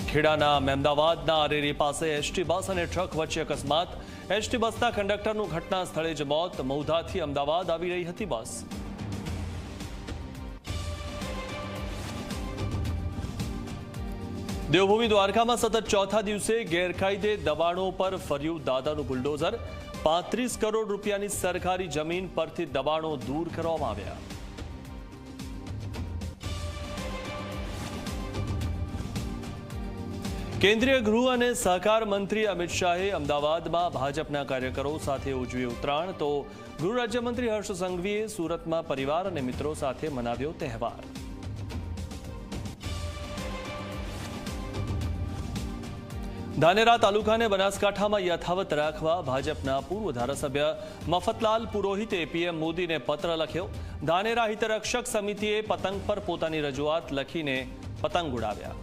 ખેડાના મહેમદાવાદના અરેરી પાસે ST bus અને truck વચ્ચે અકસ્માત। એસટી બસના કંડક્ટરનું ઘટના સ્થળે જ મોત। મૌધાથી અમદાવાદ આવી રહી હતી બસ। દેવભૂમિ દ્વારકામાં સતત ચોથા દિવસે ગેરકાયદે દબાણો પર ફર્યું દાદાનું બુલડોઝર। 35 કરોડ રૂપિયાની સરકારી જમીન પરથી દબાણો દૂર કરવામાં આવ્યા। કેન્દ્રીય ગૃહ અને સહકાર મંત્રી અમિત શાહે અમદાવાદમાં ભાજપના કાર્યકરો સાથે ઉજવી ઉત્તરાયણ, તો ગૃહ રાજ્યમંત્રી હર્ષ સંઘવીએ સુરતમાં પરિવાર અને મિત્રો સાથે મનાવ્યો તહેવાર। ધાનેરા તાલુકાને બનાસકાંઠામાં યથાવત રાખવા ભાજપના પૂર્વ ધારાસભ્ય મફતલાલ પુરોહિતે પીએમ મોદીને પત્ર લખ્યો। ધાનેરા હિતરક્ષક સમિતિએ પતંગ પર પોતાની રજૂઆત લખીને પતંગ ઉડાવ્યા।